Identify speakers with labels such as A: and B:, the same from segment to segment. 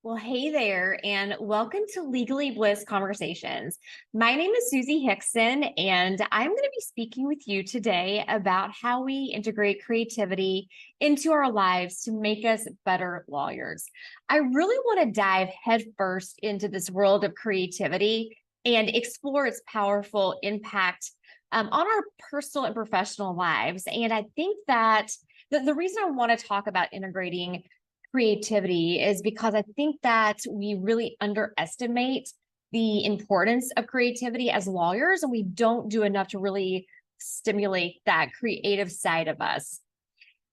A: Well, hey there, and welcome to Legally Bliss Conversations. My name is Susie Hickson, and I'm going to be speaking with you today about how we integrate creativity into our lives to make us better lawyers. I really want to dive headfirst into this world of creativity and explore its powerful impact on our personal and professional lives. And I think that the reason I want to talk about integrating creativity is because I think that we really underestimate the importance of creativity as lawyers, and we don't do enough to really stimulate that creative side of us.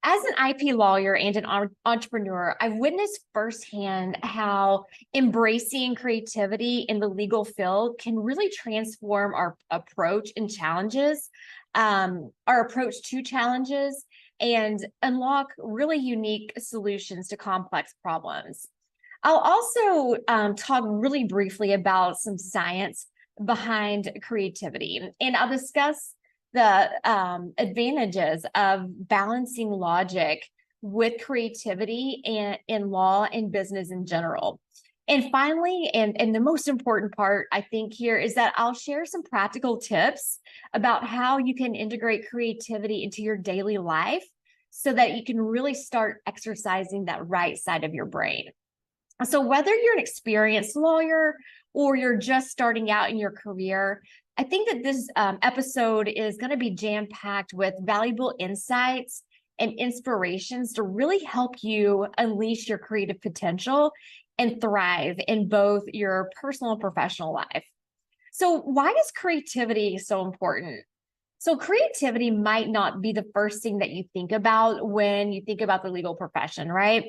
A: As an IP lawyer and an entrepreneur, I've witnessed firsthand how embracing creativity in the legal field can really transform our approach and challenges, our approach to challenges, and unlock really unique solutions to complex problems. I'll also talk really briefly about some science behind creativity, and I'll discuss the advantages of balancing logic with creativity in law and business in general. And finally, and the most important part, I think, here is that I'll share some practical tips about how you can integrate creativity into your daily life so that you can really start exercising that right side of your brain. So, whether you're an experienced lawyer or you're just starting out in your career, I think that this episode is going to be jam packed with valuable insights and inspirations to really help you unleash your creative potential and thrive in both your personal and professional life. So, why is creativity so important? So, creativity might not be the first thing that you think about when you think about the legal profession, right?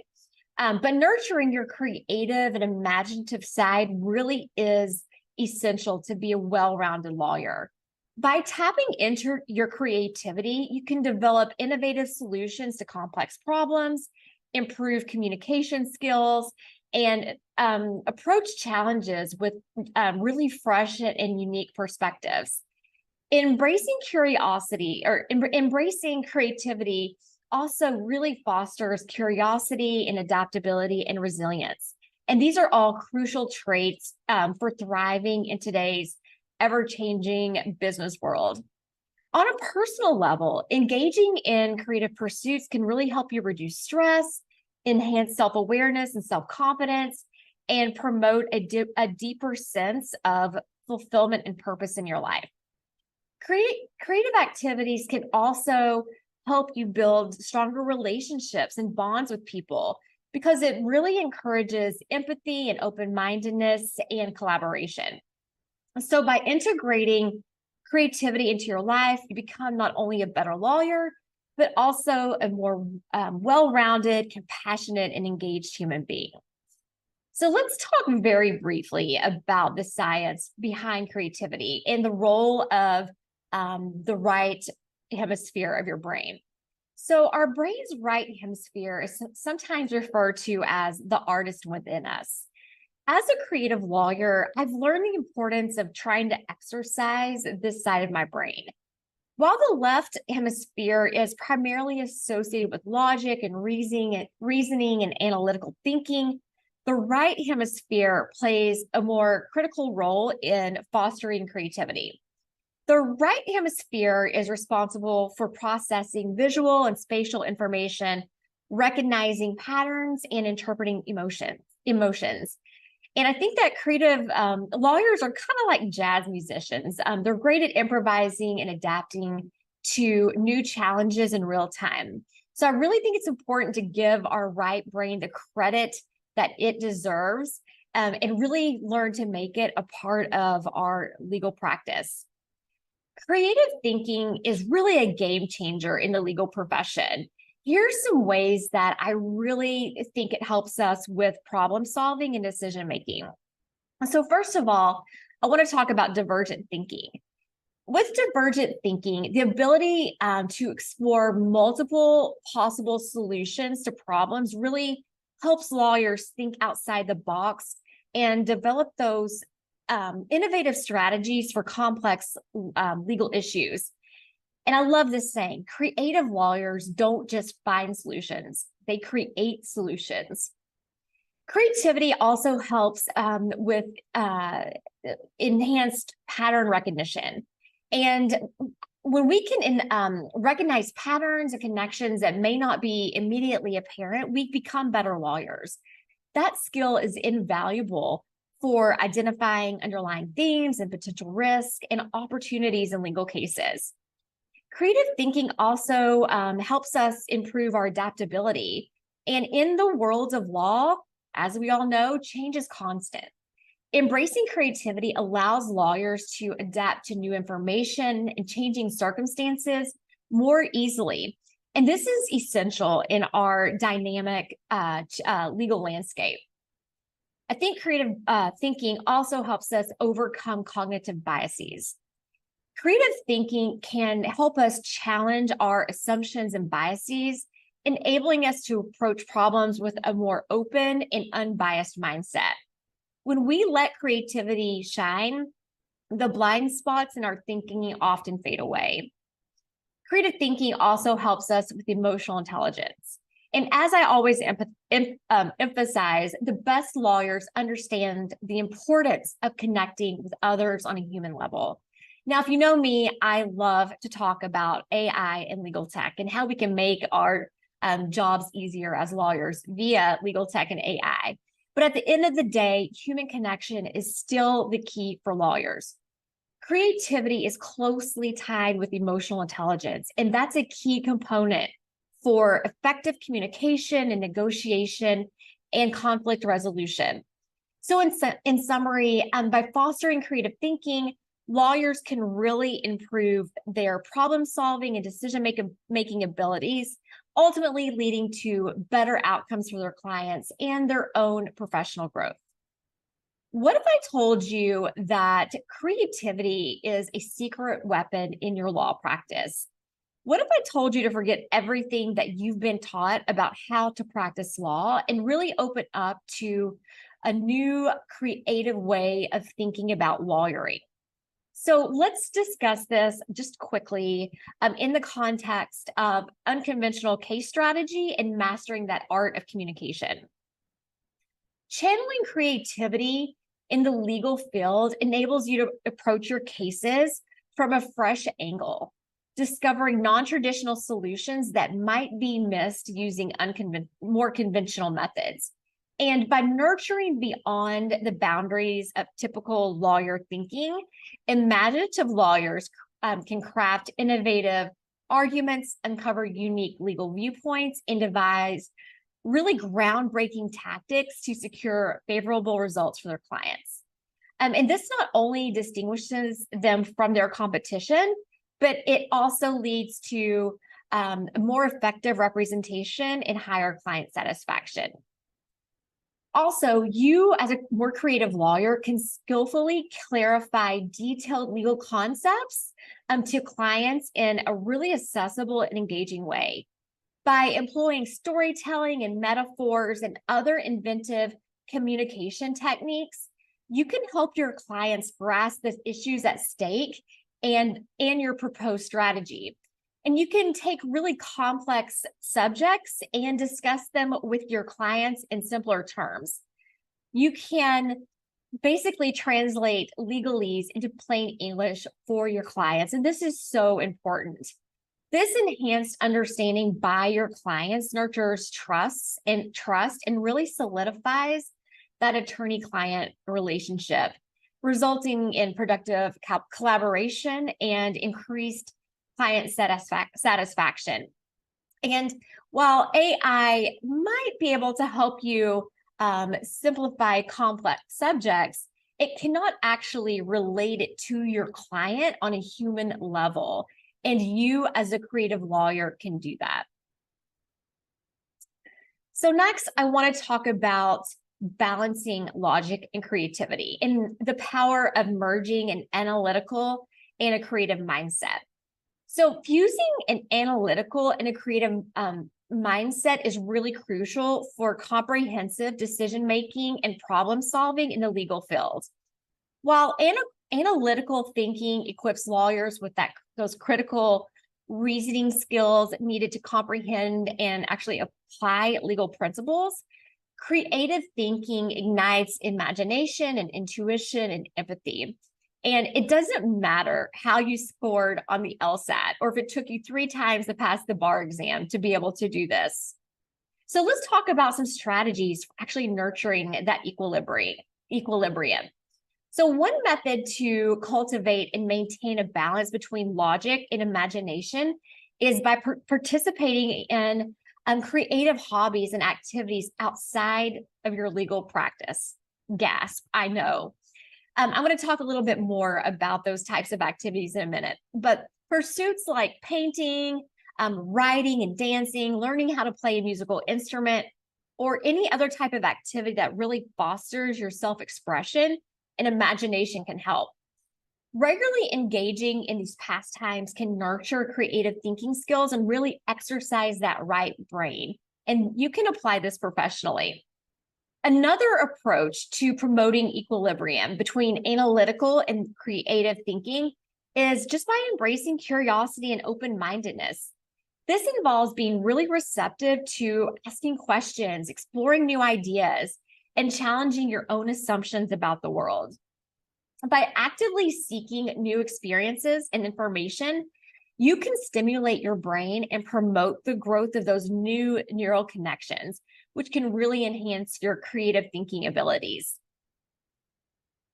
A: But nurturing your creative and imaginative side really is essential to be a well-rounded lawyer. By tapping into your creativity, you can develop innovative solutions to complex problems, improve communication skills, and approach challenges with really fresh and unique perspectives. Embracing curiosity or embracing creativity also really fosters curiosity and adaptability and resilience. And these are all crucial traits for thriving in today's ever-changing business world. On a personal level, engaging in creative pursuits can really help you reduce stress, enhance self-awareness and self-confidence, and promote a deeper sense of fulfillment and purpose in your life. Creative activities can also help you build stronger relationships and bonds with people because it really encourages empathy and open-mindedness and collaboration. So by integrating creativity into your life, you become not only a better lawyer, but also a more well-rounded, compassionate, and engaged human being. So let's talk very briefly about the science behind creativity and the role of the right hemisphere of your brain. So our brain's right hemisphere is sometimes referred to as the artist within us. As a creative lawyer, I've learned the importance of trying to exercise this side of my brain. While the left hemisphere is primarily associated with logic and reasoning and analytical thinking, the right hemisphere plays a more critical role in fostering creativity. The right hemisphere is responsible for processing visual and spatial information, recognizing patterns, and interpreting emotions. And I think that creative lawyers are kind of like jazz musicians. They're great at improvising and adapting to new challenges in real time. So I really think it's important to give our right brain the credit that it deserves and really learn to make it a part of our legal practice. Creative thinking is really a game changer in the legal profession. Here's some ways that I really think it helps us with problem solving and decision making. So, first of all, I want to talk about divergent thinking. With divergent thinking, the ability to explore multiple possible solutions to problems really helps lawyers think outside the box and develop those innovative strategies for complex legal issues. And I love this saying, creative lawyers don't just find solutions, they create solutions. Creativity also helps with enhanced pattern recognition. And when we can recognize patterns and connections that may not be immediately apparent, we become better lawyers. That skill is invaluable for identifying underlying themes and potential risk and opportunities in legal cases. Creative thinking also helps us improve our adaptability. And in the world of law, as we all know, change is constant. Embracing creativity allows lawyers to adapt to new information and changing circumstances more easily. And this is essential in our dynamic legal landscape. I think creative thinking also helps us overcome cognitive biases. Creative thinking can help us challenge our assumptions and biases, enabling us to approach problems with a more open and unbiased mindset. When we let creativity shine, the blind spots in our thinking often fade away. Creative thinking also helps us with emotional intelligence. And as I always emphasize, the best lawyers understand the importance of connecting with others on a human level. Now, if you know me, I love to talk about AI and legal tech and how we can make our jobs easier as lawyers via legal tech and AI. But at the end of the day, human connection is still the key for lawyers. Creativity is closely tied with emotional intelligence, and that's a key component for effective communication and negotiation and conflict resolution. So in summary, by fostering creative thinking, lawyers can really improve their problem solving and decision making abilities, ultimately leading to better outcomes for their clients and their own professional growth. What if I told you that creativity is a secret weapon in your law practice? What if I told you to forget everything that you've been taught about how to practice law and really open up to a new creative way of thinking about lawyering? So let's discuss this just quickly in the context of unconventional case strategy and mastering that art of communication. Channeling creativity in the legal field enables you to approach your cases from a fresh angle, discovering non-traditional solutions that might be missed using more conventional methods. And by nurturing beyond the boundaries of typical lawyer thinking, imaginative lawyers can craft innovative arguments, uncover unique legal viewpoints, and devise really groundbreaking tactics to secure favorable results for their clients. And this not only distinguishes them from their competition, but it also leads to more effective representation and higher client satisfaction. Also, you as a more creative lawyer can skillfully clarify detailed legal concepts to clients in a really accessible and engaging way. By employing storytelling and metaphors and other inventive communication techniques, you can help your clients grasp the issues at stake and your proposed strategy. And you can take really complex subjects and discuss them with your clients in simpler terms. You can basically translate legalese into plain English for your clients. And this is so important. This enhanced understanding by your clients nurtures trust and really solidifies that attorney-client relationship, resulting in productive collaboration and increased client satisfaction. And while AI might be able to help you simplify complex subjects, it cannot actually relate it to your client on a human level. And you as a creative lawyer can do that. So next, I want to talk about balancing logic and creativity and the power of merging an analytical and a creative mindset. So fusing an analytical and a creative mindset is really crucial for comprehensive decision-making and problem-solving in the legal field. While analytical thinking equips lawyers with those critical reasoning skills needed to comprehend and actually apply legal principles, Creative thinking ignites imagination and intuition and empathy. And it doesn't matter how you scored on the LSAT or if it took you 3 times to pass the bar exam to be able to do this. So let's talk about some strategies for actually nurturing that equilibrium. So one method to cultivate and maintain a balance between logic and imagination is by participating in creative hobbies and activities outside of your legal practice. Gasp, I know. I'm going to talk a little bit more about those types of activities in a minute, but pursuits like painting, writing and dancing, learning how to play a musical instrument, or any other type of activity that really fosters your self-expression and imagination can help. Regularly engaging in these pastimes can nurture creative thinking skills and really exercise that right brain. And you can apply this professionally. Another approach to promoting equilibrium between analytical and creative thinking is just by embracing curiosity and open-mindedness. This involves being really receptive to asking questions, exploring new ideas, and challenging your own assumptions about the world. By actively seeking new experiences and information, you can stimulate your brain and promote the growth of those new neural connections, which can really enhance your creative thinking abilities.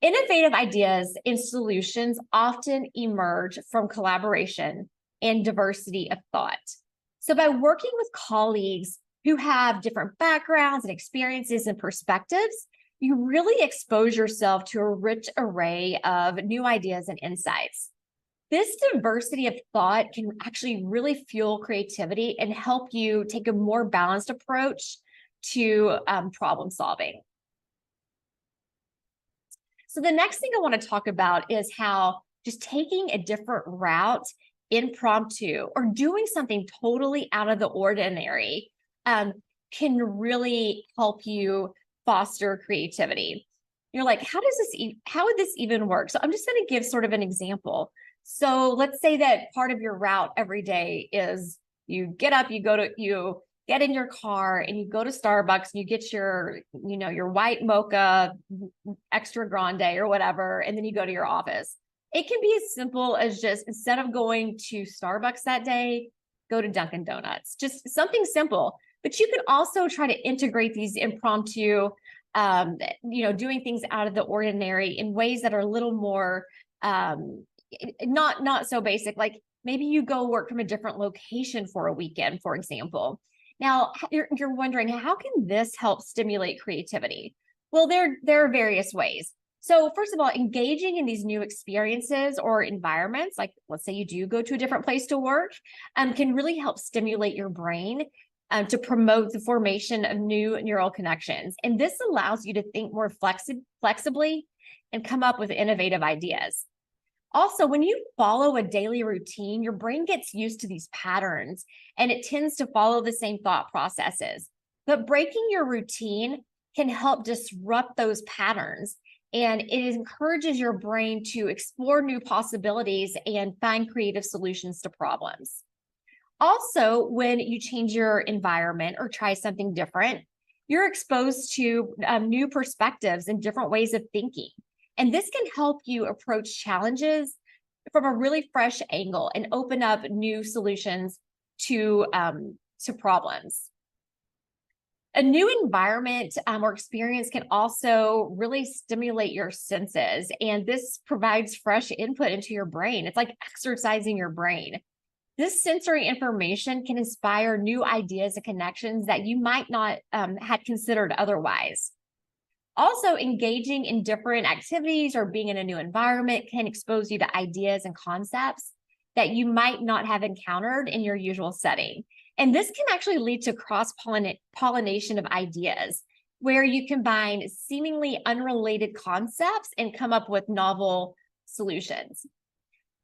A: Innovative ideas and solutions often emerge from collaboration and diversity of thought. So by working with colleagues who have different backgrounds and experiences and perspectives, you really expose yourself to a rich array of new ideas and insights. This diversity of thought can actually really fuel creativity and help you take a more balanced approach to problem solving. So the next thing I want to talk about is how just taking a different route, impromptu, or doing something totally out of the ordinary can really help you foster creativity. You're like, how would this even work? So I'm just going to give sort of an example. So let's say that part of your route every day is you get up, you get in your car and you go to Starbucks and you get your white mocha extra grande or whatever, and then you go to your office. It can be as simple as just, instead of going to Starbucks that day, go to Dunkin' Donuts, just something simple. But you can also try to integrate these impromptu, doing things out of the ordinary in ways that are a little more, not so basic. Like maybe you go work from a different location for a weekend, for example. Now, you're wondering, how can this help stimulate creativity? Well, there are various ways. So first of all, engaging in these new experiences or environments, like let's say you do go to a different place to work, can really help stimulate your brain to promote the formation of new neural connections. And this allows you to think more flexibly and come up with innovative ideas. Also, when you follow a daily routine, your brain gets used to these patterns and it tends to follow the same thought processes. But breaking your routine can help disrupt those patterns, and it encourages your brain to explore new possibilities and find creative solutions to problems. Also, when you change your environment or try something different, you're exposed to new perspectives and different ways of thinking. And this can help you approach challenges from a really fresh angle and open up new solutions to problems. A new environment or experience can also really stimulate your senses, and this provides fresh input into your brain. It's like exercising your brain. This sensory information can inspire new ideas and connections that you might not had considered otherwise. Also, engaging in different activities or being in a new environment can expose you to ideas and concepts that you might not have encountered in your usual setting. And this can actually lead to cross-pollination of ideas, where you combine seemingly unrelated concepts and come up with novel solutions.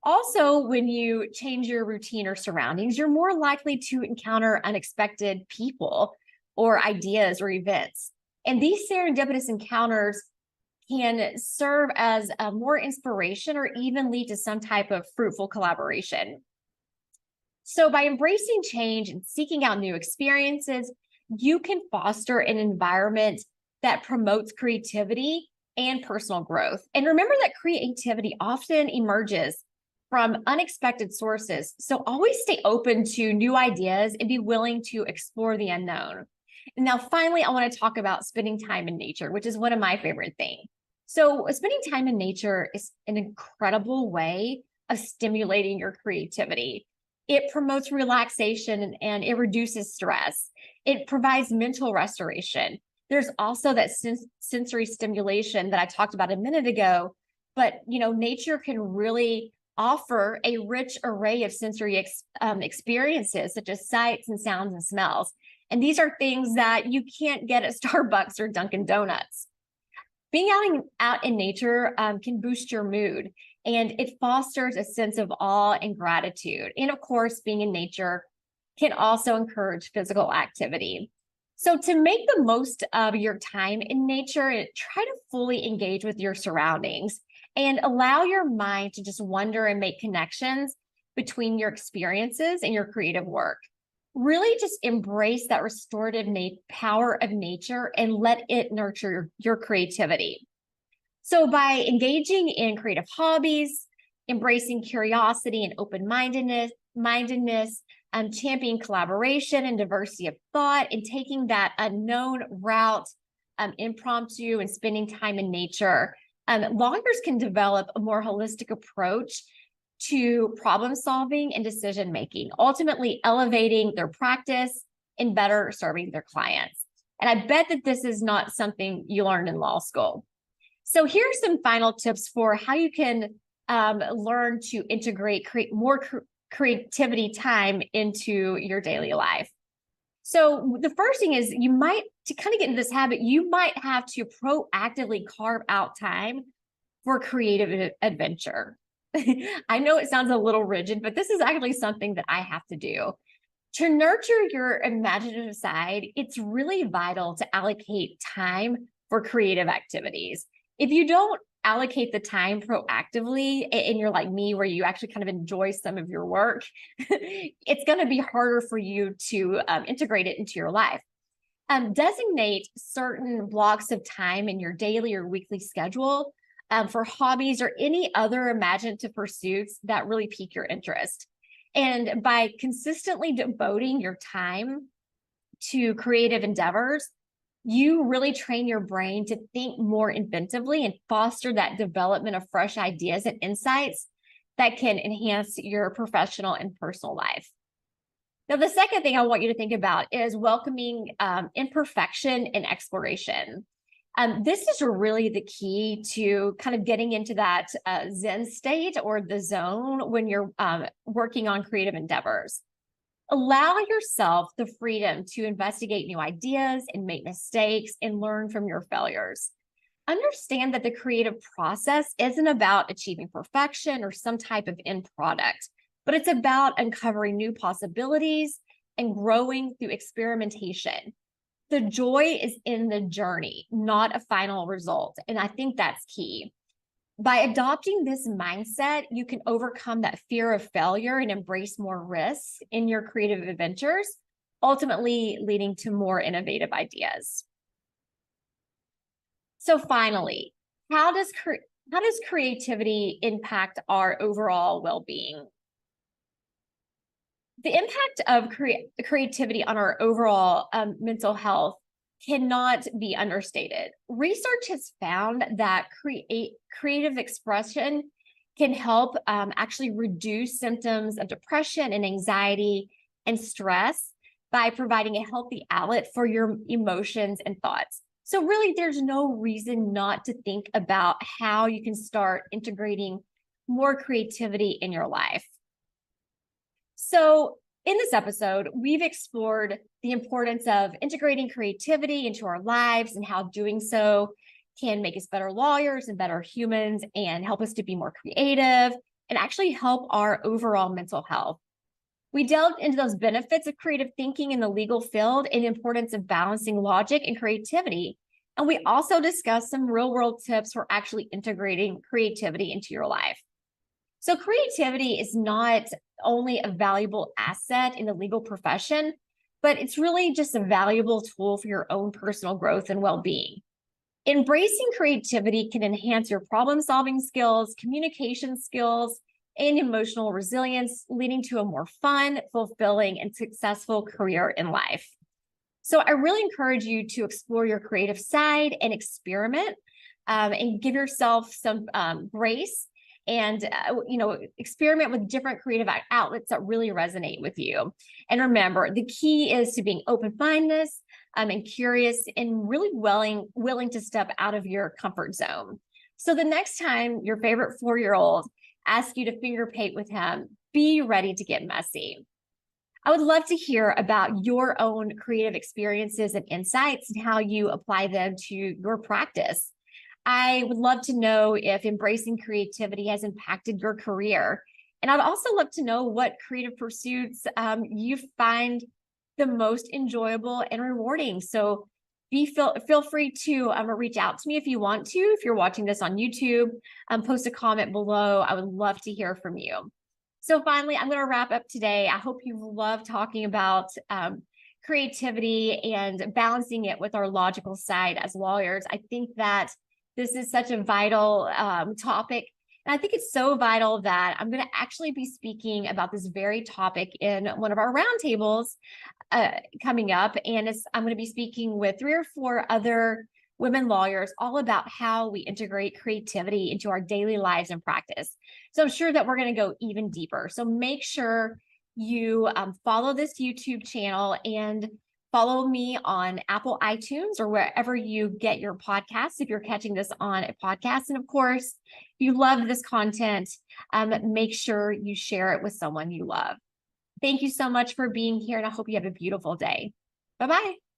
A: Also, when you change your routine or surroundings, you're more likely to encounter unexpected people or ideas or events. And these serendipitous encounters can serve as more inspiration or even lead to some type of fruitful collaboration. So by embracing change and seeking out new experiences, you can foster an environment that promotes creativity and personal growth. And remember that creativity often emerges from unexpected sources. So always stay open to new ideas and be willing to explore the unknown. And now, finally, I want to talk about spending time in nature, which is one of my favorite things. So spending time in nature is an incredible way of stimulating your creativity. It promotes relaxation and it reduces stress. It provides mental restoration. There's also that sensory stimulation that I talked about a minute ago, but nature can really offer a rich array of sensory experiences, such as sights and sounds and smells. And these are things that you can't get at Starbucks or Dunkin' Donuts. Being out in nature can boost your mood, and it fosters a sense of awe and gratitude. And of course, being in nature can also encourage physical activity. So to make the most of your time in nature, try to fully engage with your surroundings and allow your mind to just wonder and make connections between your experiences and your creative work. Really just embrace that restorative power of nature and let it nurture your creativity. So by engaging in creative hobbies, embracing curiosity and open-mindedness, championing collaboration and diversity of thought, and taking that unknown route, impromptu, and spending time in nature, lawyers can develop a more holistic approach to problem solving and decision making, ultimately elevating their practice and better serving their clients. And I bet that this is not something you learned in law school. So here's some final tips for how you can learn to create more creativity time into your daily life. So the first thing is to kind of get into this habit, you might have to proactively carve out time for creative adventure. I know it sounds a little rigid, but this is actually something that I have to do. To nurture your imaginative side, it's really vital to allocate time for creative activities. If you don't allocate the time proactively, and you're like me, where you actually kind of enjoy some of your work, it's going to be harder for you to integrate it into your life. Designate certain blocks of time in your daily or weekly schedule for hobbies or any other imaginative pursuits that really pique your interest. And by consistently devoting your time to creative endeavors, you really train your brain to think more inventively and foster that development of fresh ideas and insights that can enhance your professional and personal life. Now, the second thing I want you to think about is welcoming imperfection and exploration. This is really the key to kind of getting into that Zen state or the zone when you're working on creative endeavors. Allow yourself the freedom to investigate new ideas and make mistakes and learn from your failures. Understand that the creative process isn't about achieving perfection or some type of end product, but it's about uncovering new possibilities and growing through experimentation. The joy is in the journey, not a final result. And I think that's key. By adopting this mindset, you can overcome that fear of failure and embrace more risks in your creative adventures, ultimately leading to more innovative ideas. So finally, how does creativity impact our overall well-being? The impact of creativity on our overall mental health cannot be understated. Research has found that creative expression can help actually reduce symptoms of depression and anxiety and stress by providing a healthy outlet for your emotions and thoughts. So really, there's no reason not to think about how you can start integrating more creativity in your life. So in this episode, we've explored the importance of integrating creativity into our lives and how doing so can make us better lawyers and better humans and help us to be more creative and actually help our overall mental health. We delved into those benefits of creative thinking in the legal field and the importance of balancing logic and creativity. And we also discussed some real-world tips for actually integrating creativity into your life. So creativity is not only a valuable asset in the legal profession, but it's really just a valuable tool for your own personal growth and well-being. Embracing creativity can enhance your problem-solving skills, communication skills, and emotional resilience, leading to a more fun, fulfilling, and successful career in life. So I really encourage you to explore your creative side and experiment, and give yourself some grace, and experiment with different creative outlets that really resonate with you. And remember, the key is to being open-mindedness, and curious, and really willing to step out of your comfort zone. So the next time your favorite 4-year-old asks you to finger paint with him, be ready to get messy. I would love to hear about your own creative experiences and insights and how you apply them to your practice. I would love to know if embracing creativity has impacted your career. And I'd also love to know what creative pursuits you find the most enjoyable and rewarding. So feel free to reach out to me if you want to. If you're watching this on YouTube, post a comment below. I would love to hear from you. So finally, I'm going to wrap up today. I hope you love talking about creativity and balancing it with our logical side as lawyers. I think that this is such a vital topic. And I think it's so vital that I'm going to actually be speaking about this very topic in one of our roundtables coming up. And I'm going to be speaking with 3 or 4 other women lawyers all about how we integrate creativity into our daily lives and practice. So I'm sure that we're going to go even deeper. So make sure you follow this YouTube channel and follow me on Apple iTunes or wherever you get your podcasts, if you're catching this on a podcast. And of course, if you love this content, make sure you share it with someone you love. Thank you so much for being here, and I hope you have a beautiful day. Bye-bye.